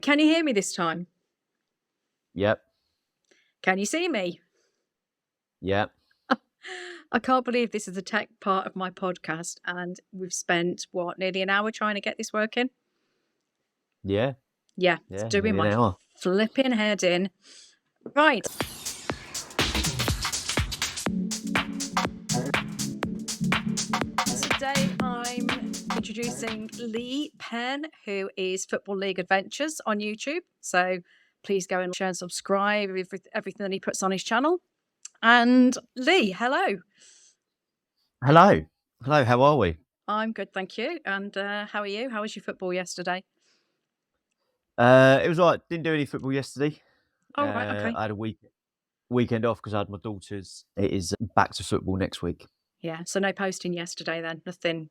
Can you hear me this time? Yep. Can you see me? Yep. I can't believe this is the tech part of my podcast, and we've spent, nearly an hour trying to get this working? Yeah. Yeah, it's Yeah. doing Nearly an my hour. flipping head in. Right. Today I'm introducing Lee Penn, who is Football League Adventures on YouTube. So please go and share and subscribe everything that he puts on his channel. And Lee, hello. Hello. Hello. How are we? I'm good, thank you. And how are you? How was your football yesterday? It was all right. Didn't do any football yesterday. Oh, right, okay. I had a weekend off because I had my daughters. It is back to football next week. Yeah, so no posting yesterday then? Nothing,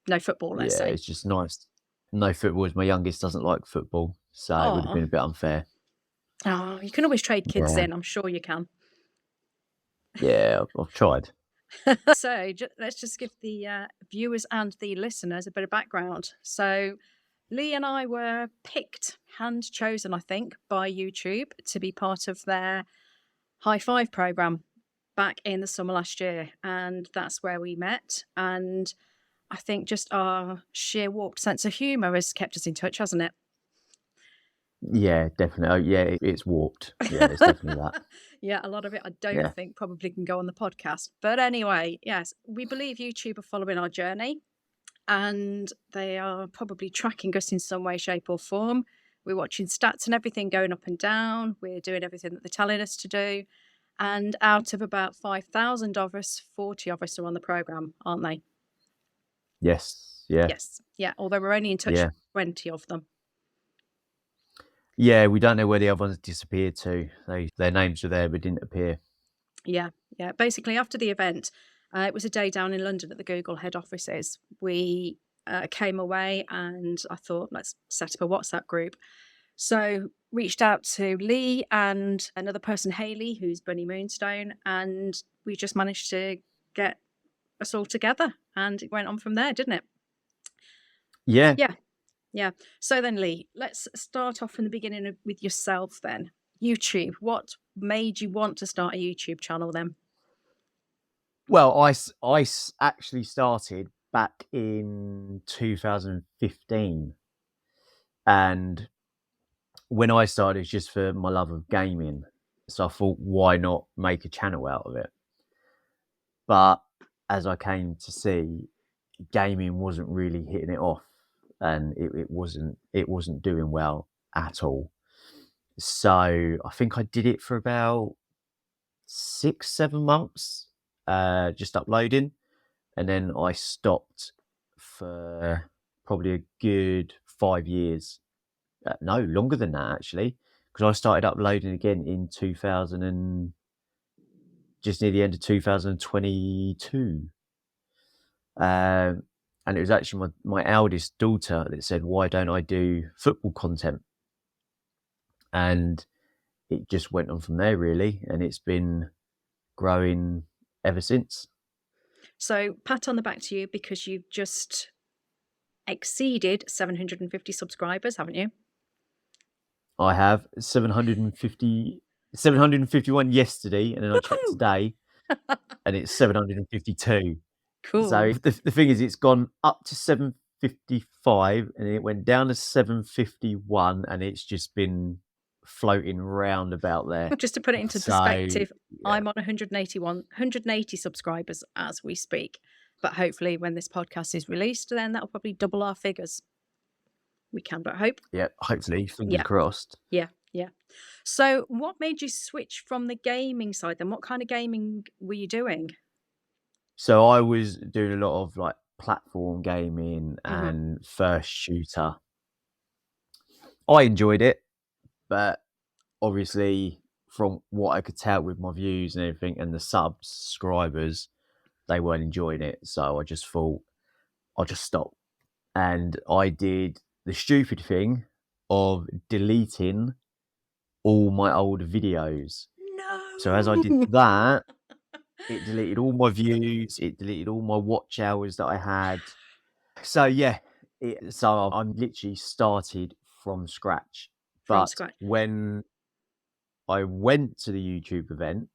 no football, let's Yeah, say. it's just nice. No football as my youngest doesn't like football, so it would have Oh, been a bit unfair. you can always trade kids Yeah. in. I'm sure you can. Yeah, I've tried. So let's just give the viewers and the listeners a bit of background. So Lee and I were picked, hand chosen, I think, by YouTube to be part of their High Five program back in the summer last year. And that's where we met. And I think just our sheer warped sense of humour has kept us in touch, hasn't it? Yeah, definitely. Oh, yeah, it's warped. Yeah, it's definitely that. Yeah, a lot of it I don't Yeah. think probably can go on the podcast. But anyway, yes, we believe YouTube are following our journey and they are probably tracking us in some way, shape, or form. We're watching stats and everything going up and down. We're doing everything that they're telling us to do. And out of about 5,000 of us, 40 of us are on the programme, aren't they? Yes. Yeah. Yes. Yeah. Although we're only in touch Yeah. with 20 of them. Yeah, we don't know where the other ones disappeared to. Their names were there but didn't appear. Yeah. Yeah. Basically, after the event, it was a day down in London at the Google head offices. We came away and I thought, let's set up a WhatsApp group. So reached out to Lee and another person, Hayley, who's Bunny Moonstone, and we just managed to get us all together. And it went on from there, didn't it? Yeah. Yeah. Yeah. So then, Lee, let's start off from the beginning with yourself then. YouTube. What made you want to start a YouTube channel then? Well, I actually started back in 2015, and when I started, it's just for my love of gaming. So I thought, why not make a channel out of it? But as I came to see, gaming wasn't really hitting it off, and it wasn't doing well at all. So I think I did it for about 6-7 months, just uploading, and then I stopped for probably a good 5 years. No, longer than that actually, because I started uploading again in 2000 and just near the end of 2022. And it was actually my eldest daughter that said, "Why don't I do football content?" And it just went on from there really, and it's been growing ever since. So, pat on the back to you because you've just exceeded 750 subscribers, haven't you? I have 751 yesterday, and then I checked Woohoo! today, and it's 752. So Cool. the thing is, it's gone up to 755, and it went down to 751, and it's just been floating round about there. Just to put it into So perspective, yeah, I'm on 180 subscribers as we speak. But hopefully, when this podcast is released, then that'll probably double our figures. We can but hope. yeah. Hopefully, fingers Yeah. crossed. Yeah. Yeah. So, what made you switch from the gaming side then? What kind of gaming were you doing? So I was doing a lot of like platform gaming Mm-hmm. and first shooter. I enjoyed it, but obviously, from what I could tell with my views and everything, and the subscribers, they weren't enjoying it. So I just thought I'll just stop. And I did the stupid thing of deleting all my old videos. So as I did No. that, it deleted all my views, it deleted all my watch hours that I had. So yeah, so I'm literally started from scratch. from But scratch. when I went to the YouTube event,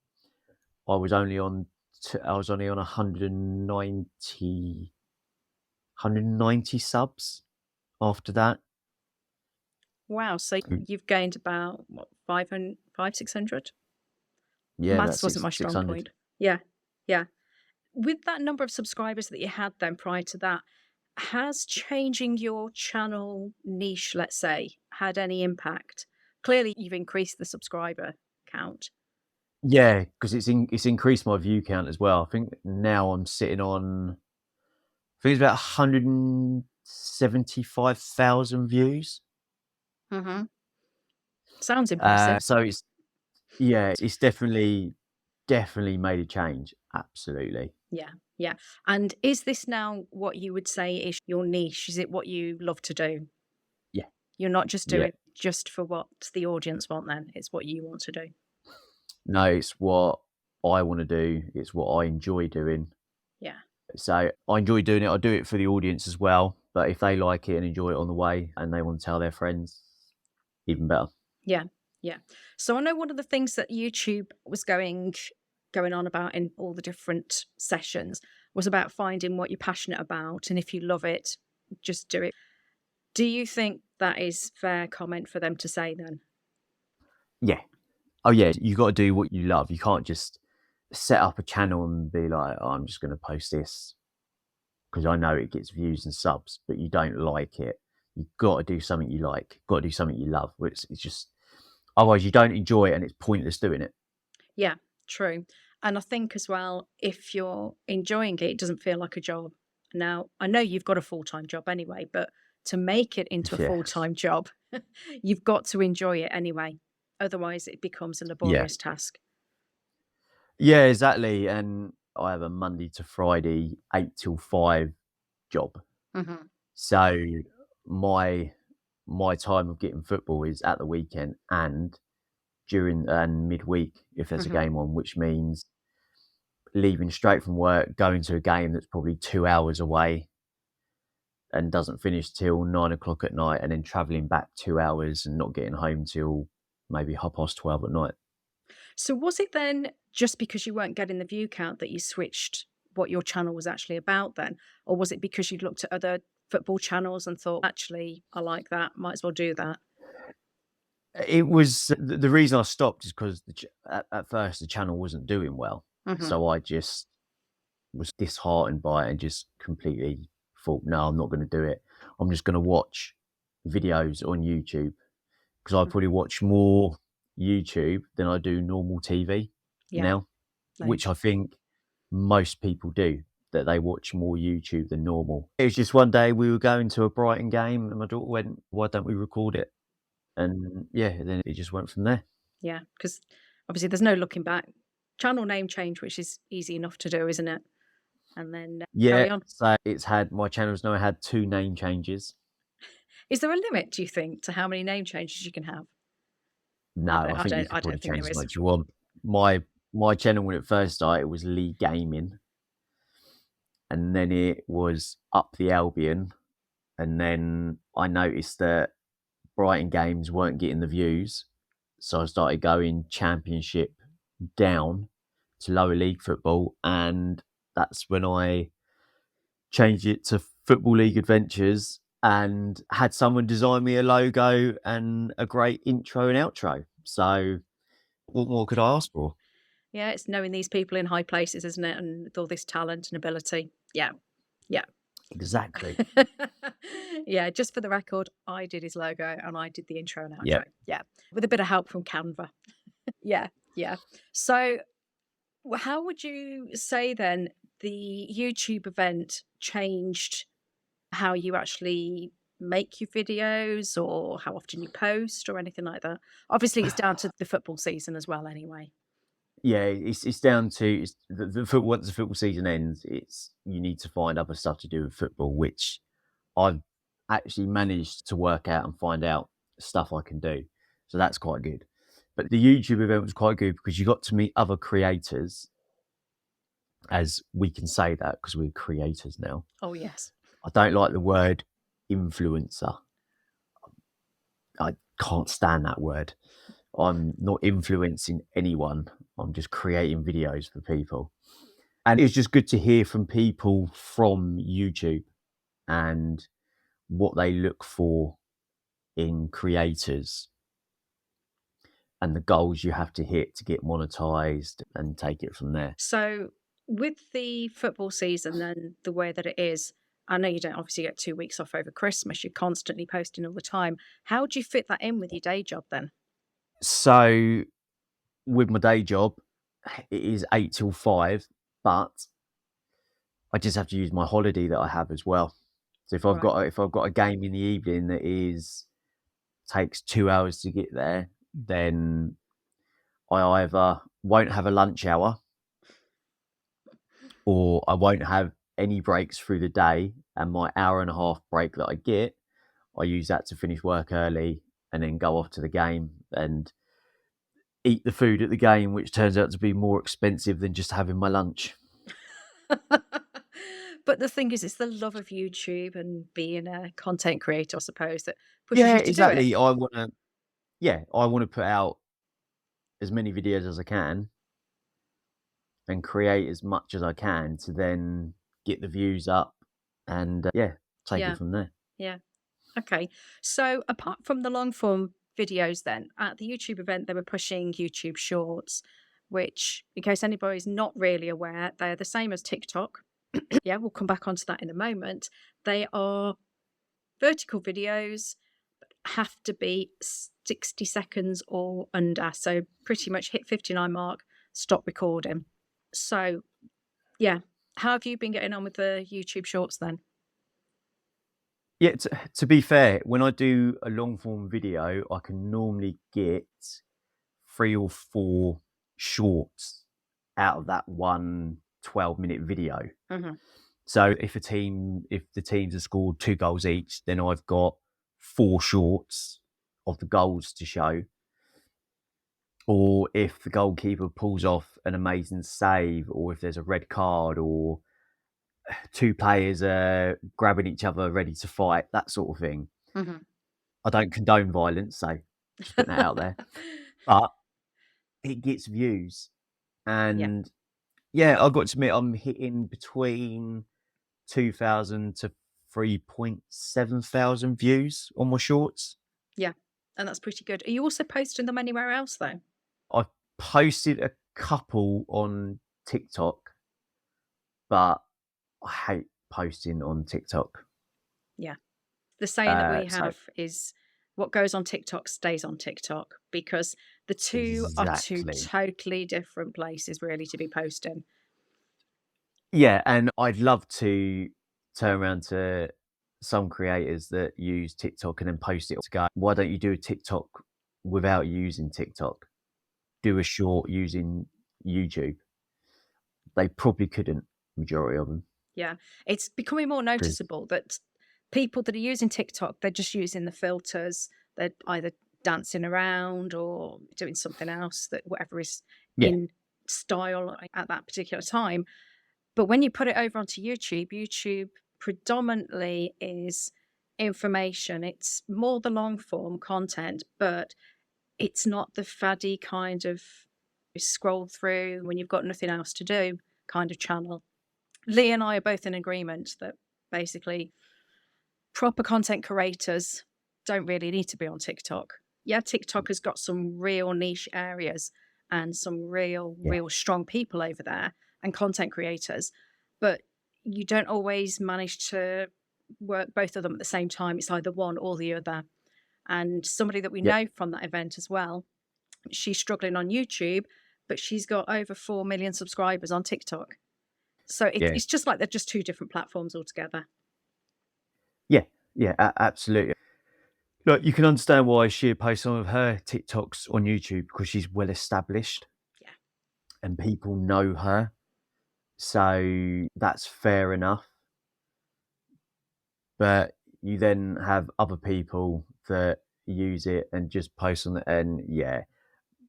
I was only on 190 subs after that. Wow. So you've gained about what, 500, 600? Yeah, about Maths wasn't my strong 600. point. Yeah. Yeah. With that number of subscribers that you had then prior to that, has changing your channel niche, let's say, had any impact? Clearly, you've increased the subscriber count. Yeah, because it's increased my view count as well. I think now I'm sitting on, I think it's about 175,000 views. Mm-hmm. Sounds impressive. So it's definitely made a change. Absolutely. Yeah, yeah. And is this now what you would say is your niche? Is it what you love to do? Yeah, You're not just yeah. doing just for what the audience want then, it's what you want to do. No, it's what I want to do. It's what I enjoy doing. Yeah. So I enjoy doing it. I do it for the audience as well. But if they like it and enjoy it on the way and they want to tell their friends, even better. Yeah. Yeah. So I know one of the things that YouTube was going on about in all the different sessions was about finding what you're passionate about, and if you love it, just do it. Do you think that is fair comment for them to say then? Yeah. Oh, yeah. You got to do what you love. You can't just set up a channel and be like, oh, I'm just going to post this because I know it gets views and subs, but you don't like it. You've got to do something you like. Got to do something you love. It's just otherwise you don't enjoy it and it's pointless doing it. Yeah, true. And I think as well, if you're enjoying it, it doesn't feel like a job. Now, I know you've got a full-time job anyway, but to make it into a Yeah. full-time job, you've got to enjoy it anyway. Otherwise, it becomes a Yeah. laborious task. Yeah, exactly. And I have a Monday to Friday 8 till 5 job. Hmm. So my time of getting football is at the weekend and during and midweek if there's a Hmm. game on, which means leaving straight from work, going to a game that's probably 2 hours away and doesn't finish till 9 o'clock at night, and then traveling back 2 hours and not getting home till maybe 12:30 at night. So was it then just because you weren't getting the view count that you switched what your channel was actually about then? Or was it because you looked at other football channels and thought, actually, I like that, might as well do that? It was the reason I stopped is because at first the channel wasn't doing well, Hmm. so I just was disheartened by it and just completely thought, no, I'm not going to do it. I'm just going to watch videos on YouTube because I probably watch more YouTube than I do normal TV Yeah. now, No. which I think most people do. That they watch more YouTube than normal. It was just one day we were going to a Brighton game, and my daughter went, "Why don't we record it?" And yeah, then it just went from there. Yeah, because obviously there's no looking back. Channel name change, which is easy enough to do, isn't it? And then Yeah, carry on. so it's had my channel's now had 2 name changes. Is there a limit, do you think, to how many name changes you can have? No, I think you I could don't probably think change there as is. much you want. My channel when it first started, it was Lee Gaming, and then it was Up the Albion, and then I noticed that Brighton games weren't getting the views, so I started going Championship down to lower league football, and that's when I changed it to Football League Adventures and had someone design me a logo and a great intro and outro. So what more could I ask for? Yeah, it's knowing these people in high places, isn't it? And with all this talent and ability. Yeah. Yeah. Exactly. Yeah, just for the record, I did his logo and I did the intro and outro. Yep. Yeah. With a bit of help from Canva. Yeah. Yeah. So how would you say then the YouTube event changed how you actually make your videos or how often you post or anything like that? Obviously, it's down to the football season as well, anyway. Yeah, it's down to the foot once the football season ends, it's you need to find other stuff to do with football, which I've actually managed to work out and find out stuff I can do. So that's quite good. But the YouTube event was quite good because you got to meet other creators, as we can say that because we're creators now. Oh, yes. I don't like the word influencer. I can't stand that word. I'm not influencing anyone. I'm just creating videos for people. And it's just good to hear from people from YouTube and what they look for in creators and the goals you have to hit to get monetized and take it from there. So, with the football season and the way that it is, I know you don't obviously get 2 weeks off over Christmas. You're constantly posting all the time. How do you fit that in with your day job then? So with my day job, it is 8 till 5, but I just have to use my holiday that I have as well. So Right. if I've got a game in the evening that is takes 2 hours to get there, then I either won't have a lunch hour or I won't have any breaks through the day. And my hour and a half break that I get, I use that to finish work early and then go off to the game and eat the food at the game, which turns out to be more expensive than just having my lunch. But the thing is, it's the love of YouTube and being a content creator, I suppose, that pushes Yeah, you to do it. exactly. I want to put out as many videos as I can and create as much as I can to then get the views up and yeah, take it Yeah. from there. Yeah. Okay. So apart from the long form videos, then at the YouTube event, they were pushing YouTube Shorts, which, in case anybody's not really aware, they're the same as TikTok. Yeah, we'll come back onto that in a moment. They are vertical videos, have to be 60 seconds or under. So pretty much hit 59 mark, stop recording. So yeah, how have you been getting on with the YouTube Shorts then? Yeah, to be fair, when I do a long form video, I can normally get 3 or 4 shorts out of that one 12-minute video. Mhm. So if the teams have scored 2 goals each, then I've got 4 shorts of the goals to show. Or if the goalkeeper pulls off an amazing save, or if there's a red card, or 2 players are grabbing each other ready to fight, that sort of thing. Mhm. I don't condone violence, so just putting that out there. But it gets views. Yeah. And yeah, I've got to admit, I'm hitting between 2,000 to 3,700 views on my shorts. Yeah. And that's pretty good. Are you also posting them anywhere else though? I've posted a couple on TikTok, but I hate posting on TikTok. Yeah. The saying that we So have is what goes on TikTok stays on TikTok because the two are two exactly. totally different places really to be posting. Yeah, and I'd love to turn around to some creators that use TikTok and then post it to go, why don't you do a TikTok without using TikTok? Do a short using YouTube. They probably couldn't, majority of them. Yeah. It's becoming more Because noticeable that people that are using TikTok, they're just using the filters. They're either dancing around or doing something else that whatever is yeah, in style at that particular time. But when you put it over onto YouTube, YouTube predominantly is information. It's more the long form content, but it's not the faddy kind of scroll through when you've got nothing else to do kind of channel. Lee and I are both in agreement that basically proper content creators don't really need to be on TikTok. Yeah, TikTok has got some real niche areas and some yeah, real strong people over there and content creators, but you don't always manage to work both of them at the same time. It's either one or the other. And somebody that we yeah, know from that event as well, she's struggling on YouTube, but she's got over 4 million subscribers on TikTok. So yeah, it's just like they're just two different platforms altogether. yeah, yeah, absolutely. Look, you can understand why she posts some of her TikToks on YouTube because she's well established Yeah. and people know her. So that's fair enough. But you then have other people that use it and just post on it. And yeah,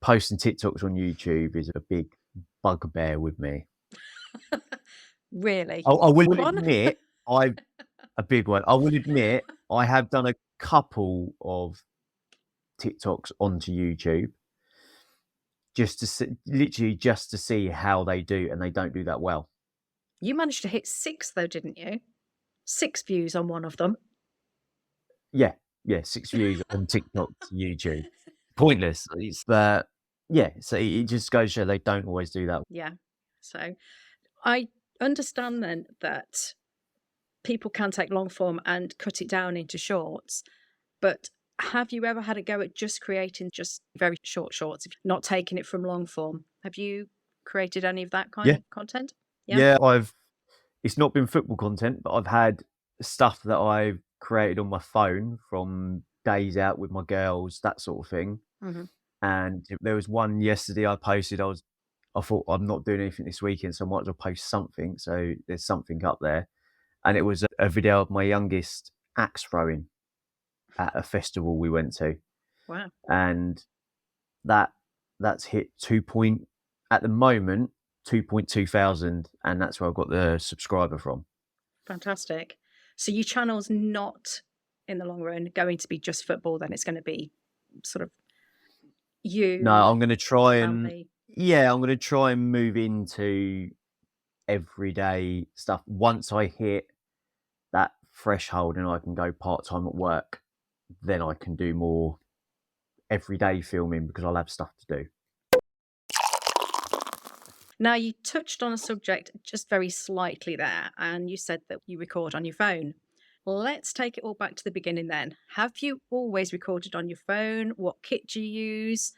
posting TikToks on YouTube is a big bugbear with me. Really? I will Big one? admit, I've a big one. I will admit, I have done a couple of TikToks onto YouTube just to literally just to see how they do, and they don't do that well. You managed to hit 6 though, didn't you? 6 views on one of them. Yeah, 6 views on TikTok to YouTube. Pointless. It's that yeah, so it just goes to show they don't always do that. Yeah. So I understand then that people can take long form and cut it down into shorts, but have you ever had a go at just creating just very short shorts, not taking it from long form? Have you created any of that kind Yeah, of content? Yeah. yeah, it's not been football content, but I've had stuff that I've created on my phone from days out with my girls, that sort of thing. Hmm. And there was one yesterday I posted. I thought I'm not doing anything this weekend, so I might as well post something. So there's something up there, and it was a video of my youngest axe throwing at a festival we went to, Wow. and that's hit at the moment 2.2 thousand, and that's where I got the subscriber from. Fantastic. So your channel's not in the long run going to be just football, then it's going to be sort of you, No, I'm going to try and family. I'm going to try and move into everyday stuff once I hit that threshold and I can go part-time at work. Then I can do more everyday filming because I'll have stuff to do. Now, you touched on a subject just very slightly there, and you said that you record on your phone. Let's take it all back to the beginning then. Have you always recorded on your phone? What kit do you use?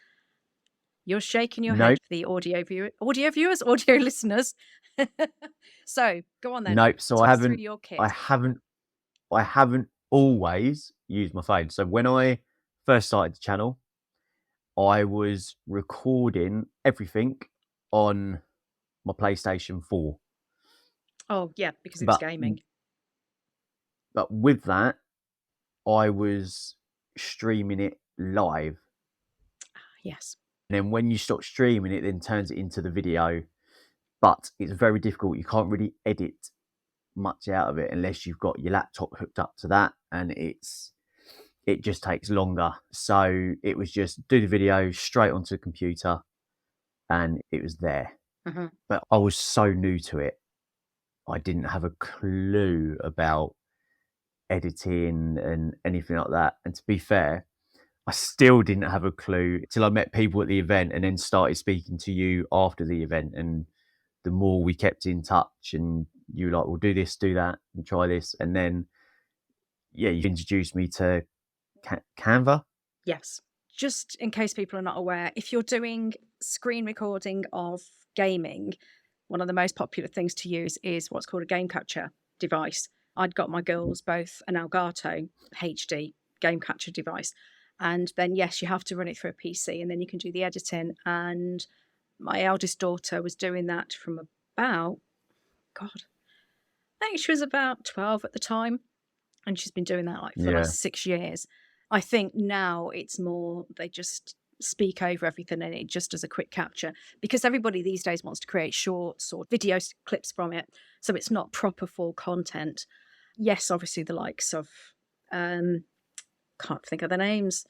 You're shaking your head Nope, for the audio viewers, audio listeners. So go on then. nope. So Talk us through your I kit. haven't, I haven't always used my phone. So when I first started the channel, I was recording everything on my PlayStation 4. Oh, yeah, because it was But gaming. with that, I was streaming it live. Yes. And then when you stop streaming it, then turns it into the video. But it's very difficult. You can't really edit much out of it unless you've got your laptop hooked up to that, and it just takes longer. So it was just do the video straight onto the computer, and it was there. Hmm. But I was so new to it. I didn't have a clue about editing and anything like that. And to be fair, I still didn't have a clue till I met people at the event and then started speaking to you after the event. And the more we kept in touch, and you were like, we'll do this, do that, and try this. And then, yeah, you introduced me to Canva. Yes. Just in case people are not aware, if you're doing screen recording of gaming, one of the most popular things to use is what's called a game capture device. I'd got my girls both an Elgato HD game capture device. And then, yes, you have to run it through a PC and then you can do the editing. And my eldest daughter was doing that from about, God, I think she was about 12 at the time. And she's been doing that like for the Yeah. last 6 years. I think now it's more they just speak over everything and it just does a quick capture because everybody these days wants to create shorts or video clips from it. So it's not proper full content. Yes, obviously the likes of can't think of the names,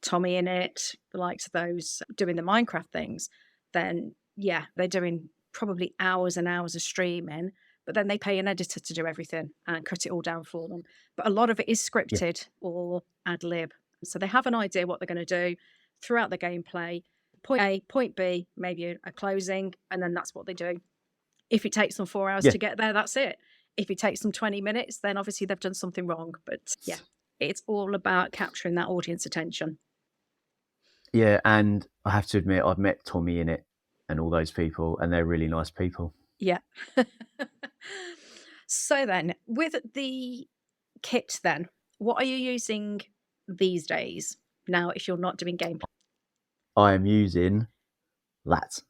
Tommy in it, the likes of those doing the Minecraft things, then yeah, they're doing probably hours and hours of streaming, but then they pay an editor to do everything and cut it all down for them. But a lot of it is Yeah. scripted or ad lib. So they have an idea what they're going to do throughout the gameplay. Point A, point B, maybe a closing, and then that's what they do. If it takes them 4 hours Yeah. to get there, that's it. If it takes them 20 minutes, then obviously they've done something wrong. But yeah, it's all about capturing that audience attention. Yeah. And I have to admit, I've met Tommy in it and all those people, and they're really nice people. Yeah. So then, with the kit then, what are you using these days now if you're not doing gameplay? I am using that.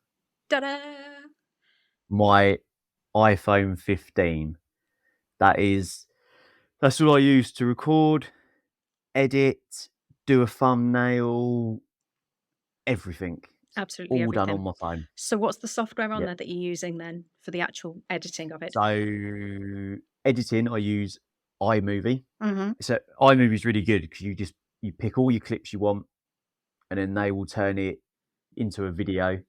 Ta-da! My iPhone 15. That's what I use to record, edit, do a thumbnail, everything. It's Absolutely all done on everything. my phone. So what's the software on Yeah. there that you're using then for the actual editing of it? So editing, I use iMovie. Mm-hmm. So iMovie is really good because you pick all your clips you want, and then they will turn it into a video.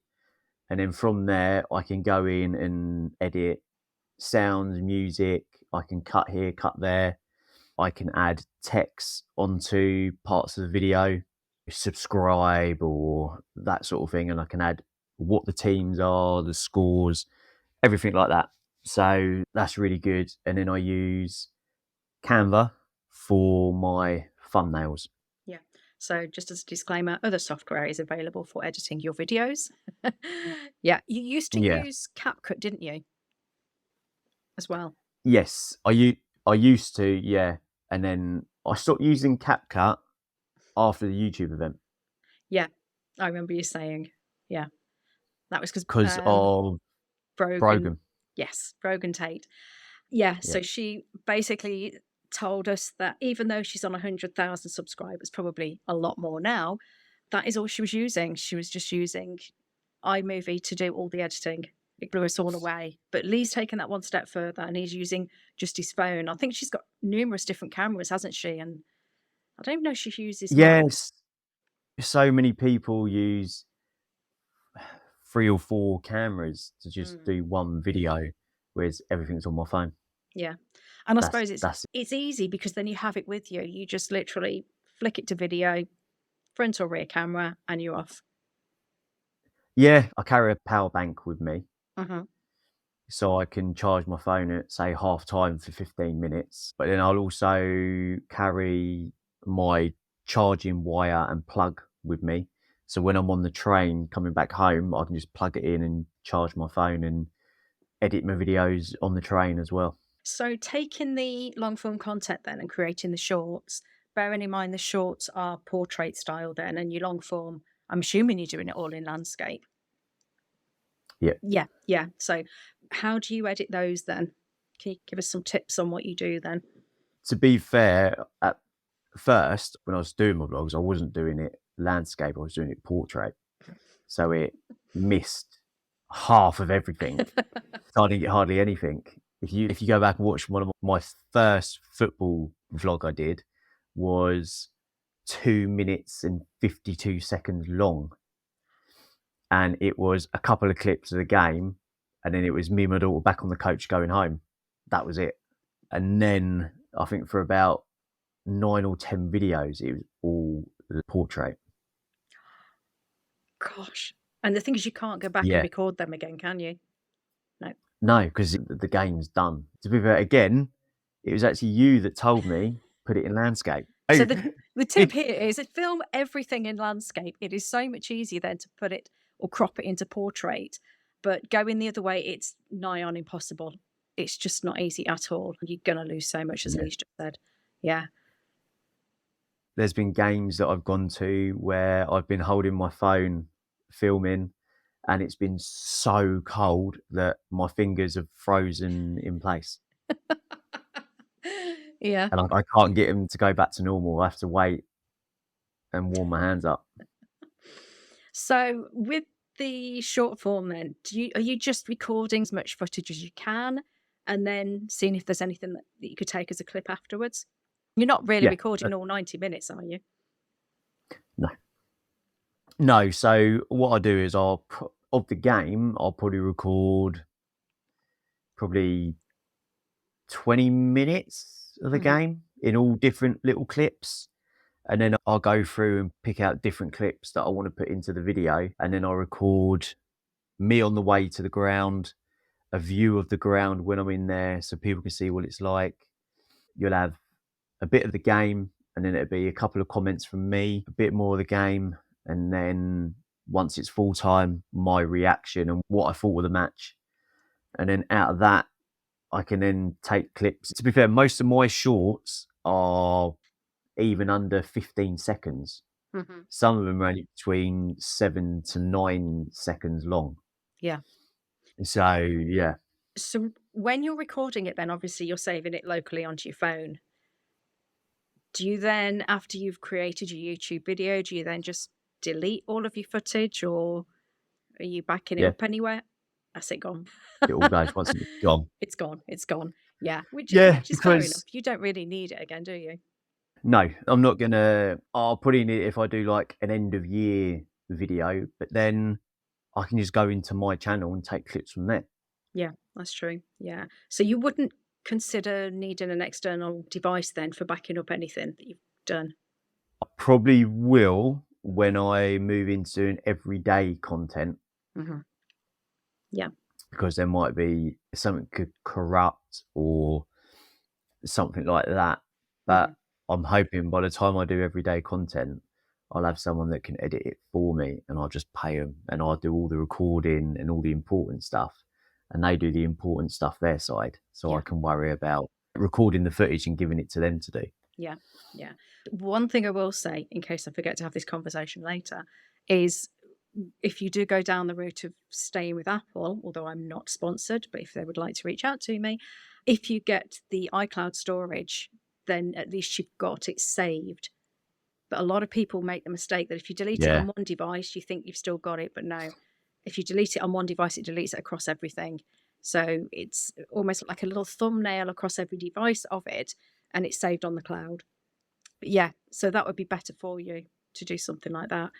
And then from there, I can go in and edit sounds, music. I can cut here, cut there. I can add text onto parts of the video, subscribe or that sort of thing. And I can add what the teams are, the scores, everything like that. So that's really good. And then I use Canva for my thumbnails. Yeah. So just as a disclaimer, other software is available for editing your videos. Yeah. You used to Yeah. use CapCut, didn't you? As well. Yes. I used to, yeah. And then I stopped using CapCut after the YouTube event. Yeah. I remember you saying, yeah. That was Because of Brogan. Brogan. Yes, Brogan Tate. Yeah. Yeah. So she basically told us that even though she's on 100,000 subscribers, probably a lot more now, that is all she was using. She was just using iMovie to do all the editing. It blew us all away. But Lee's taken that one step further and he's using just his phone. I think she's got numerous different cameras, hasn't she? And I don't even know if she uses Mac. Yes. So many people use 3 or 4 cameras to just do one video, whereas everything's on my phone. Yeah. And I suppose That's it. it's easy because then you have it with you. You just literally flick it to video, front or rear camera, and you're off. Yeah, I carry a power bank with me, Mm-hmm. so I can charge my phone at say half time for 15 minutes. But then I'll also carry my charging wire and plug with me. So when I'm on the train coming back home, I can just plug it in and charge my phone and edit my videos on the train as well. So taking the long form content then and creating the shorts, bearing in mind the shorts are portrait style then, and your long form, I'm assuming you're doing it all in landscape. Yeah. Yeah. Yeah. So how do you edit those then? Can you give us some tips on what you do then? To be fair, at first, when I was doing my vlogs, I wasn't doing it landscape, I was doing it portrait. So it missed half of everything. So I didn't get hardly anything. If you go back and watch one of my first football vlog I did was 2 minutes and 52 seconds long. And it was a couple of clips of the game, and then it was me and my daughter back on the coach going home. That was it. And then I think for about 9 or 10 videos, it was all portrait. Gosh. And the thing is, you can't go back and Yeah. record them again, can you? No. No, because the game's done. To be fair, again, it was actually you that told me put it in landscape. So the tip here is film everything in landscape. It is so much easier then to put it or crop it into portrait. But going the other way, it's nigh on impossible. It's just not easy at all. You're going to lose so much, as Lee's just said. Yeah. There's been games that I've gone to where I've been holding my phone filming, and it's been so cold that my fingers have frozen in place. Yeah. And I can't get them to go back to normal. I have to wait and warm my hands up. So with the short form then, are you just recording as much footage as you can and then seeing if there's anything that you could take as a clip afterwards? You're not really recording all 90 minutes, are you? No. So what I do is of the game, I'll probably record 20 minutes of the game in all different little clips. And then I'll go through and pick out different clips that I want to put into the video. And then I'll record me on the way to the ground, a view of the ground when I'm in there so people can see what it's like. You'll have a bit of the game, and then it'll be a couple of comments from me, a bit more of the game. And then once it's full time, my reaction and what I thought of the match. And then out of that, I can then take clips. To be fair, most of my shorts are even under 15 seconds. Mm-hmm. Some of them are only between 7 to 9 seconds long. Yeah. So, yeah. So when you're recording it, then obviously you're saving it locally onto your phone. Do you then, after you've created your YouTube video, do you then just delete all of your footage, or are you backing it up anywhere? That's it gone. It all goes once it's gone. It's gone. It's gone. Yeah. Which is fair enough. You don't really need it again, do you? No, I'm not gonna. I'll put in it if I do like an end of year video, but then I can just go into my channel and take clips from there. Yeah, that's true. Yeah. So you wouldn't consider needing an external device then for backing up anything that you've done? I probably will when I move into an everyday content Hmm. Yeah. because there might be something could corrupt or something like that. Hmm. But I'm hoping by the time I do everyday content, I'll have someone that can edit it for me and I'll just pay them and I'll do all the recording and all the important stuff. And they do the important stuff their side. So I Yeah. can worry about recording the footage and giving it to them to do. Yeah. Yeah. One thing I will say, in case I forget to have this conversation later, is if you do go down the route of staying with Apple, although I'm not sponsored, but if they would like to reach out to me, if you get the iCloud storage, then at least you've got it saved. But a lot of people make the mistake that if you delete it Yeah. on one device, you think you've still got it. But no, if you delete it on one device, it deletes it across everything. So it's almost like a little thumbnail across every device of it, and it's saved on the cloud. But yeah, so that would be better for you to do something like that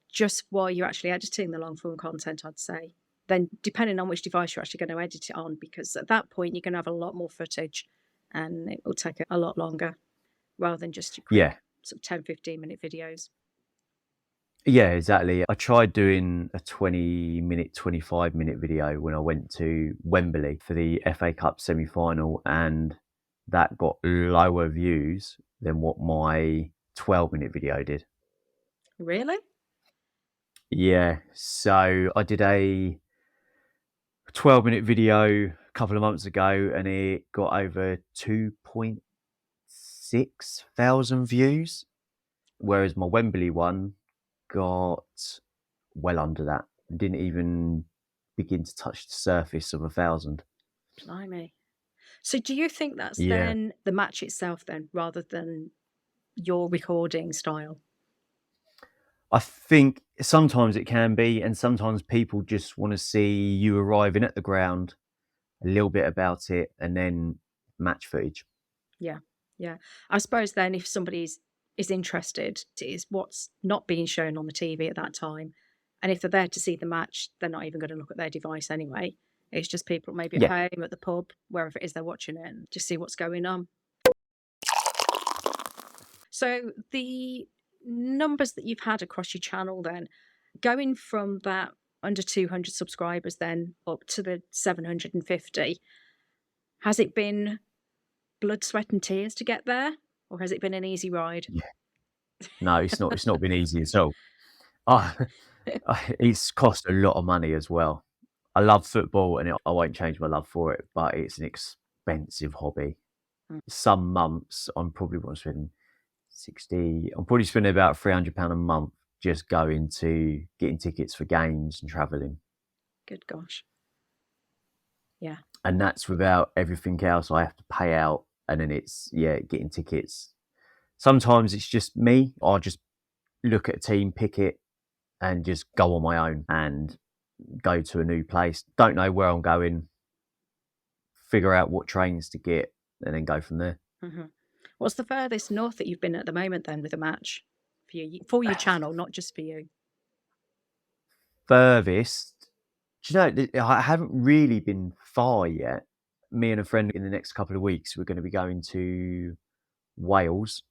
just while you're actually editing the long form content, I'd say. Then, depending on which device you're actually going to edit it on, because at that point, you're going to have a lot more footage and it will take a lot longer rather than just your Yeah. quick sort of 10-15 minute videos. Yeah, exactly. I tried doing a 20-minute, 25-minute video when I went to Wembley for the FA Cup semi-final, and that got lower views than what my 12-minute video did. Really? Yeah, so I did a 12-minute video a couple of months ago and it got over 2.6 thousand views, whereas my Wembley one got well under that. Didn't even begin to touch the surface of 1,000. Blimey. So, do you think that's Yeah. then the match itself, then, rather than your recording style? I think sometimes it can be, and sometimes people just want to see you arriving at the ground, a little bit about it, and then match footage. Yeah, yeah. I suppose then if somebody is interested, is what's not being shown on the TV at that time, and if they're there to see the match, they're not even going to look at their device anyway. It's just people maybe at Yeah. home, at the pub, wherever it is they're watching it, and just see what's going on. So the numbers that you've had across your channel, then going from that under 200 subscribers, then up to the 750, has it been blood, sweat, and tears to get there, or has it been an easy ride? Yeah. No, it's not. It's not been easy at all. Oh, it's cost a lot of money as well. I love football, and I won't change my love for it, but it's an expensive hobby. Mm. Some months I'm probably want to spend 60. I'm probably spending about £300 a month just going to getting tickets for games and traveling, Good gosh. Yeah. and that's without everything else I have to pay out. And then it's getting tickets. Sometimes it's just me. I just look at a team, pick it, and just go on my own and go to a new place. Don't know where I'm going. Figure out what trains to get, and then go from there. Mhm. What's the furthest north that you've been at the moment then with a match for your channel, not just for you? Furthest, do you know? I haven't really been far yet. Me and a friend in the next couple of weeks, we're going to be going to Wales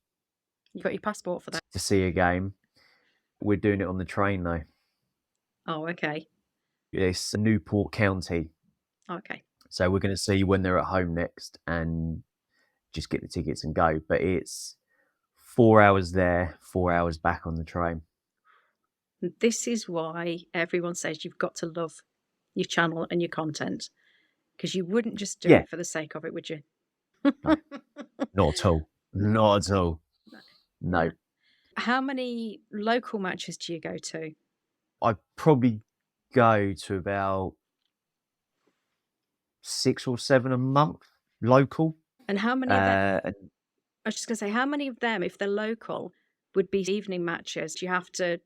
You got your passport for that? to see a game. We're doing it on the train though. Oh, okay. It's Newport County, Okay. so we're going to see when they're at home next and just get the tickets and go. But it's 4 hours there, 4 hours back on the train. And this is why everyone says you've got to love your channel and your content, because you wouldn't just do Yeah, it for the sake of it, would you? no, not at all. Not at all. No. No, No. How many local matches do you go to? I probably go to about 6 or 7 a month local. And how many of them, And I was just going to say, how many of them, if they're local, would be evening matches? Do you have to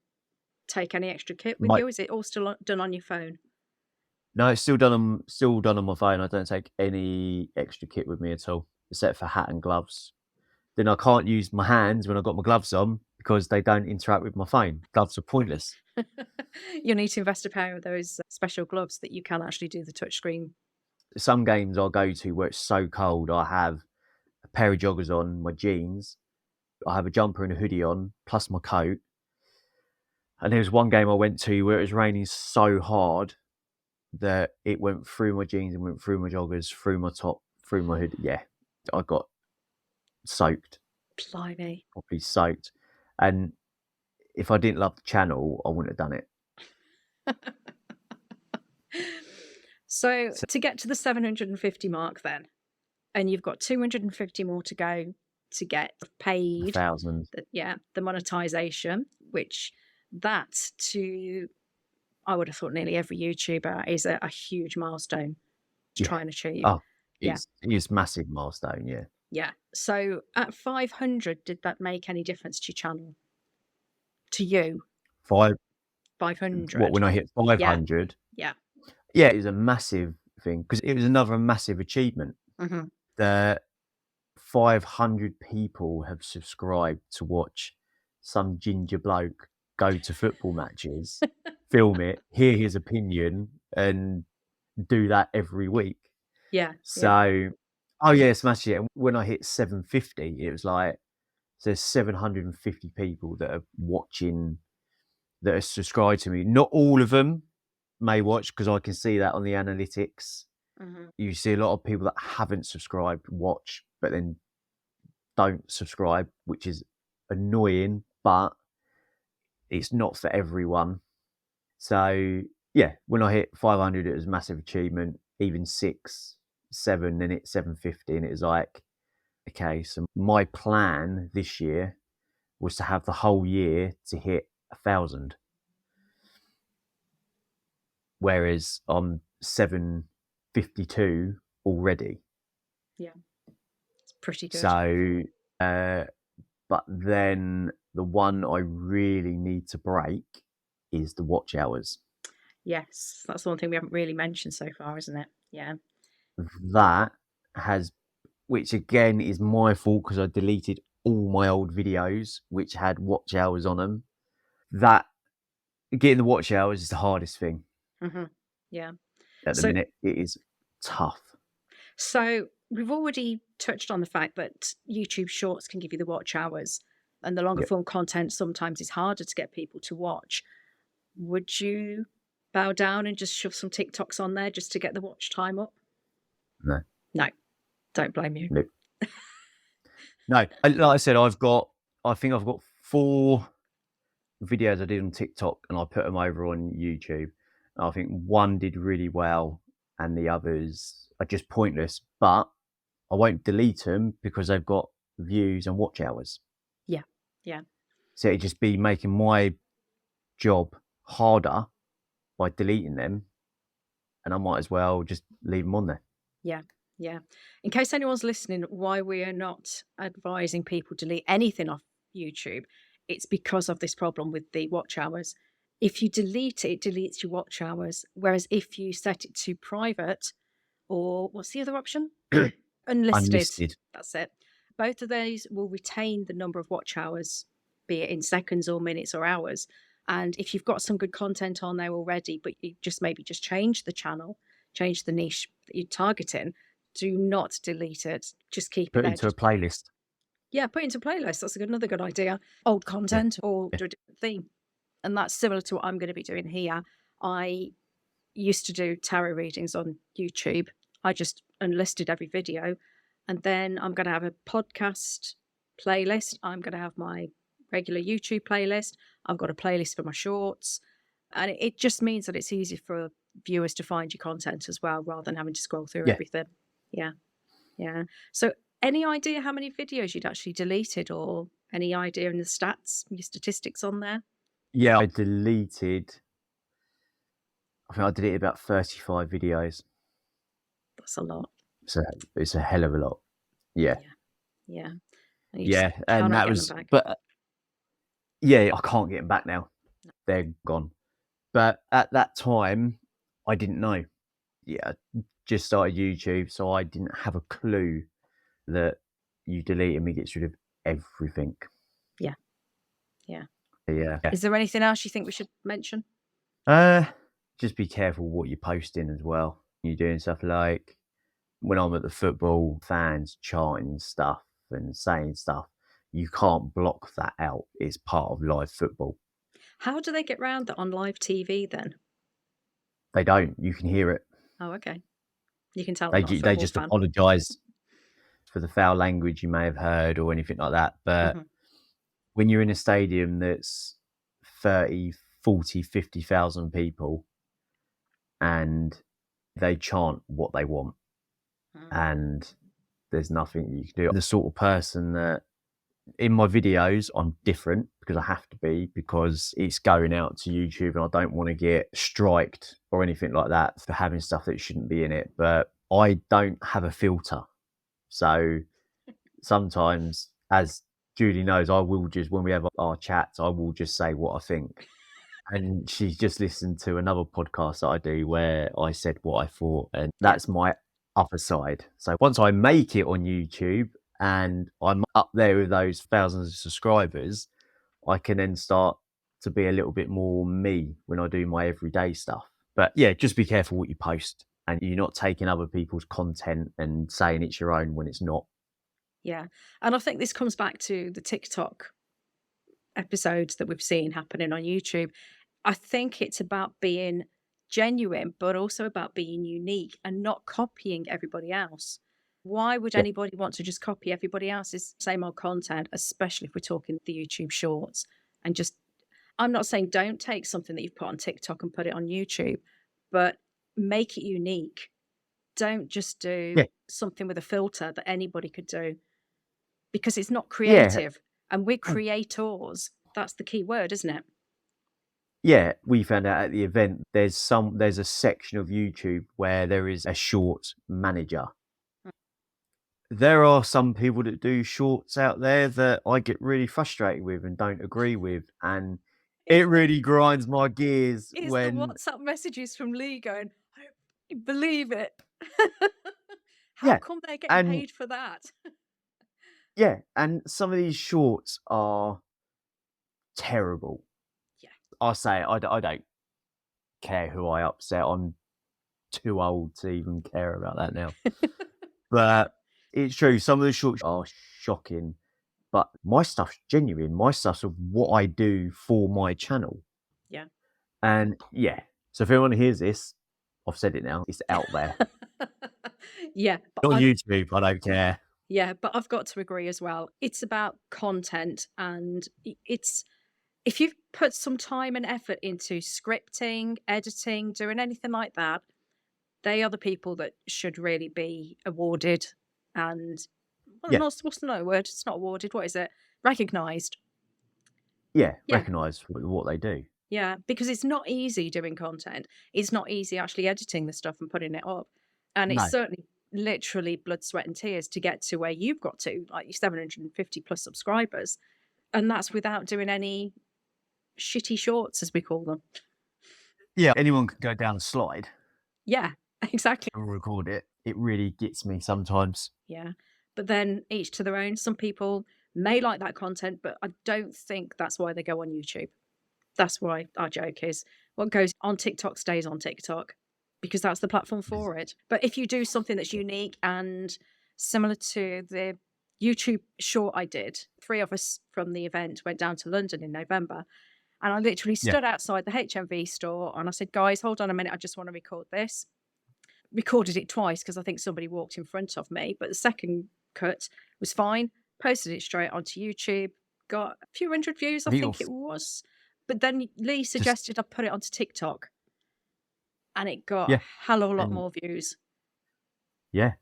take any extra kit with my you? Is it all still done on your phone? no, it's still done on my phone. I don't take any extra kit with me at all, except for hat and gloves. then I can't use my hands when I've got my gloves on because they don't interact with my phone. Gloves are pointless. You'll need to invest a pair of those special gloves that you can actually do the touchscreen. Some games I'll go to where it's so cold, I have a pair of joggers on, my jeans, I have a jumper and a hoodie on, plus my coat. And there was one game I went to where it was raining so hard that it went through my jeans and went through my joggers, through my top, through my hoodie. Yeah, I got soaked, Blimey. properly soaked. And if I didn't love the channel, I wouldn't have done it. So to get to the 750 mark then, and you've got 250 more to go to get paid. 1,000. The monetization, which that to, I would have thought nearly every YouTuber is a huge milestone to try and achieve. Oh, it's massive milestone, yeah. Yeah. So at 500, did that make any difference to your channel? To you? 500. What, when I hit 500? Yeah. Yeah, it was a massive thing because it was another massive achievement. Mm-hmm. That 500 people have subscribed to watch some ginger bloke go to football matches, film it, hear his opinion, and do that every week. Yeah. So, oh yeah, smash it. And when I hit 750, it was like, so there's 750 people that are watching, that are subscribed to me. Not all of them may watch because I can see that on the analytics. Mm-hmm. You see a lot of people that haven't subscribed watch, but then don't subscribe, which is annoying, but it's not for everyone. So yeah, when I hit 500, it was a massive achievement. Even 6, 7, then it's 750, and it was like, okay, so my plan this year was to have the whole year to hit 1,000. Whereas I'm 752 already. Yeah, it's pretty good. So, but then the one I really need to break is the watch hours. Yes, that's the one thing we haven't really mentioned so far, isn't it? Yeah. That has, which again is my fault because I deleted all my old videos which had watch hours on them. That getting the watch hours is the hardest thing. Mm-hmm. Yeah. At the minute, it is tough. So we've already touched on the fact that YouTube Shorts can give you the watch hours, and the longer form content sometimes is harder to get people to watch. Would you bow down and just shove some TikToks on there just to get the watch time up? No. No, don't blame you. No. No, like I said, I think I've got 4 videos I did on TikTok and I put them over on YouTube. And I think one did really well and the others are just pointless, but I won't delete them because they've got views and watch hours. Yeah, yeah. So it'd just be making my job harder by deleting them, and I might as well just leave them on there. Yeah, yeah. In case anyone's listening, why we are not advising people to delete anything off YouTube, it's because of this problem with the watch hours. If you delete it, it deletes your watch hours. Whereas if you set it to private, or what's the other option? Unlisted. That's it. Both of those will retain the number of watch hours, be it in seconds or minutes or hours. And if you've got some good content on there already, but you just maybe just change the channel, change the niche that you're targeting, do not delete it. Just keep Put it it into a playlist. Yeah, put it into a playlist. That's another good idea. Old content or do a different theme. And that's similar to what I'm going to be doing here. I used to do tarot readings on YouTube. I just unlisted every video. And then I'm going to have a podcast playlist. I'm going to have my regular YouTube playlist. I've got a playlist for my shorts. And it just means that it's easier for viewers to find your content as well, rather than having to scroll through everything. Yeah. Yeah. So any idea how many videos you'd actually deleted, or any idea in the stats, your statistics on there? Yeah, I deleted about 35 videos. That's a lot. So it's a hell of a lot. Yeah. Yeah. Yeah. And that was, but yeah, I can't get them back now. They're gone. But at that time, I didn't know. Yeah, I just started YouTube, so I didn't have a clue that you delete them, it gets rid of everything. Yeah. Yeah. Yeah. Is there anything else you think we should mention? Just be careful what you're posting as well. You're doing stuff like when I'm at the football, fans chanting stuff and saying stuff. You can't block that out. It's part of live football. How do they get round that on live TV then? They don't. You can hear it. Oh, okay. You can tell I'm They not a they football just fan. apologise for the foul language you may have heard or anything like that. But Mhm. when you're in a stadium that's 30, 40, 50,000 people and they chant what they want and there's nothing you can do. I'm the sort of person that in my videos, I'm different because I have to be, because it's going out to YouTube and I don't want to get striked or anything like that for having stuff that shouldn't be in it. But I don't have a filter. So sometimes, as Julie knows, I will just, when we have our chats, I will just say what I think. And she's just listened to another podcast that I do where I said what I thought, and Yeah. that's my upper side. So once I make it on YouTube and I'm up there with those thousands of subscribers, I can then start to be a little bit more me when I do my everyday stuff. But yeah, just be careful what you post and you're not taking other people's content and saying it's your own when it's not. Yeah. And I think this comes back to the TikTok episodes that we've seen happening on YouTube. I think it's about being genuine, but also about being unique and not copying everybody else. Why would Yeah, anybody want to just copy everybody else's same old content, especially if we're talking the YouTube shorts? And just, I'm not saying don't take something that you've put on TikTok and put it on YouTube, but make it unique. Don't just do yeah, something with a filter that anybody could do because it's not yeah. creative. And we're creators. That's the key word, isn't it? Yeah, we found out at the event there's a section of YouTube where there is a short manager. There are some people that do shorts out there that I get really frustrated with and don't agree with, and It's it the really grinds my gears it's the when WhatsApp messages from Lee going, "I don't believe it." How yeah, come they're getting and paid for that? yeah, and some of these shorts are terrible. Yeah. I say I don't care who I upset. I'm too old to even care about that now. But it's true. Some of the shorts are shocking, but my stuff's genuine. My stuff's of what I do for my channel. Yeah. And yeah, so if anyone hears this, I've said it now, it's out there. Yeah, but On I've YouTube, I don't care. yeah, but I've got to agree as well. It's about content and it's if you've put some time and effort into scripting, editing, doing anything like that, they are the people that should really be awarded and well, Yeah, what's the no word? It's not awarded. What is it? Recognized. yeah, Yeah. recognise what they do. Yeah, because it's not easy doing content. It's not easy actually editing the stuff and putting it up. And it's No, certainly literally blood, sweat, and tears to get to where you've got to, like your 750 plus subscribers. And that's without doing any shitty shorts, as we call them. yeah, anyone can go down a slide Yeah, exactly. and record it. It really gets me sometimes. Yeah. But then each to their own. Some people may like that content, but I don't think that's why they go on YouTube. That's why our joke is what goes on TikTok stays on TikTok because that's the platform for it. But if you do something that's unique and similar to the YouTube short I did, 3 of us from the event went down to London in November. And I literally Yeah, stood outside the HMV store and I said, guys, hold on a minute. I just want to record this. Recorded it twice because I think somebody walked in front of me. But the second cut was fine. Posted it straight onto YouTube. Got a few hundred views, I I think think it was. But then Lee just suggested I put it onto TikTok and it got a yeah, hell of a lot and more views. yeah,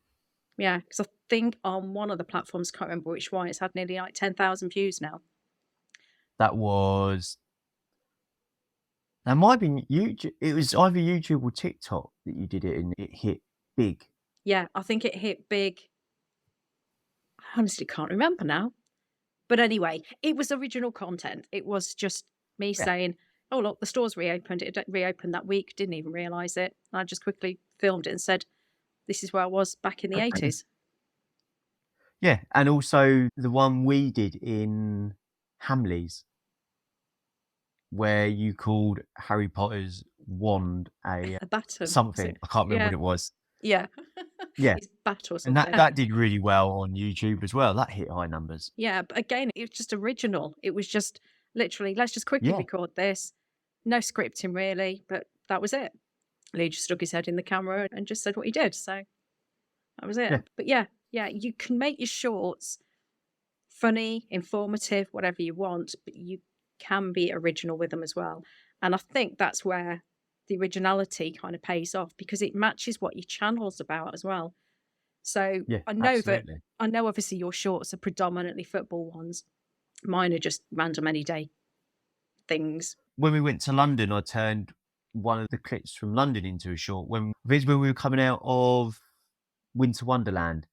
Yeah, because I think on one of the platforms, can't remember which one, it's had nearly like 10,000 views now. that was that might have been YouTube. It was either YouTube or TikTok that you did it, and it hit big. Yeah, I think it hit big. I honestly can't remember now. But anyway, it was original content. It was just me Yeah, saying, oh, look, the store's reopened. It reopened that week. Didn't even realise it. And I just quickly filmed it and said, this is where I was back in the 80s. Yeah, and also the one we did in Hamleys, where you called Harry Potter's wand a A baton, was something. it? I can't remember Yeah, what it was. yeah. Yeah, It's bat or and something. that did really well on YouTube as well. That hit high numbers. Yeah, but again, it was just original. It was just literally, let's just quickly Yeah, record this. No scripting really, but that was it. Lee just stuck his head in the camera and just said what he did. So that was it. yeah, But yeah, you can make your shorts funny, informative, whatever you want, but you can be original with them as well. And I think that's where the originality kind of pays off because it matches what your channel's about as well. So yeah, I know absolutely. obviously your shorts are predominantly football ones. Mine are just random any day things. When we went to London, I turned one of the clips from London into a short. This is when we were coming out of Winter Wonderland,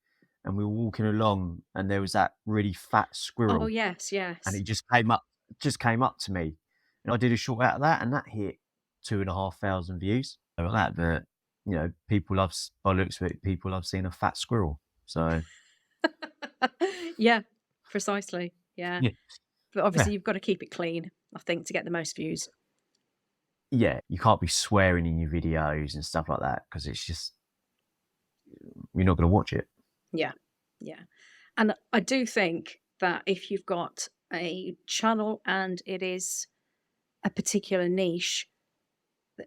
and we were walking along, and there was that really fat Oh squirrel, yes, and yes. it just came up to me, and I did a short out of that, and that hit 2,500 views. So like that, but people love, by the looks of it, people love seeing a fat squirrel. So Yeah, precisely. Yeah. yeah, But yeah, obviously you've got to keep it clean, I think, to get the most views. yeah. You can't be swearing in your videos and stuff like that because it's just you're not going to watch it. Yeah. Yeah. And I do think that if you've got a channel and it is a particular niche,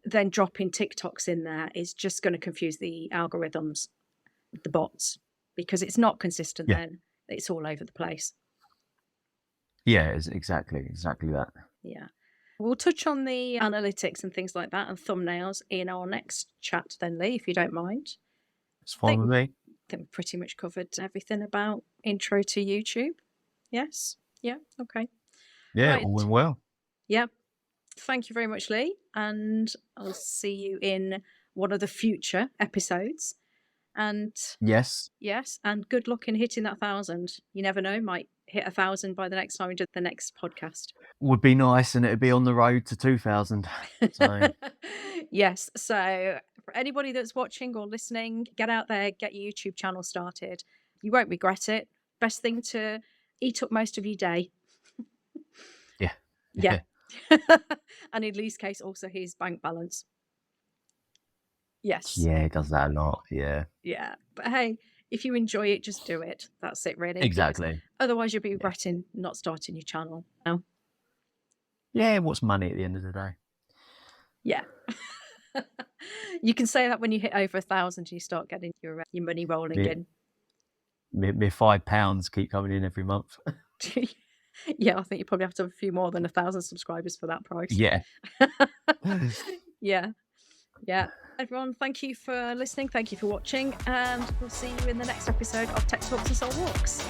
then dropping TikToks in there is just going to confuse the algorithms, the bots, because it's not consistent Yeah, then. It's all over the place. yeah, it's exactly that. Yeah. We'll touch on the analytics and things like that and thumbnails in our next chat then, Lee, if you don't mind. It's I fine with me. think we've pretty much covered everything about intro to YouTube. Yes? Yeah, okay. Yeah, Right. all went well. Yeah. Thank you very much, Lee. And I'll see you in one of the future episodes. And Yes, yes, and good luck in hitting that 1,000. You never know, might hit 1,000 by the next time we do the next podcast. would be nice, and it'd be on the road to 2,000. So Yes. So for anybody that's watching or listening, get out there, get your YouTube channel started. You won't regret it. Best thing to eat up most of your day. yeah, Yeah. yeah, And in Lee's case, also his bank balance. Yes. yeah. It does that a lot. Yeah, Yeah. But hey, if you enjoy it, just do it. That's it, really. Because exactly. otherwise, you'll be regretting not starting your channel. No. Yeah, what's money at the end of the day? Yeah. You can say that when you hit over 1,000, you start getting your money rolling Yeah. in. Me £5 keep coming in every month. Yeah, I think you probably have to have a few more than 1,000 subscribers for that price. Yeah. Yeah. Yeah. Everyone, thank you for listening. Thank you for watching. And we'll see you in the next episode of Tech Talks and Soul Walks.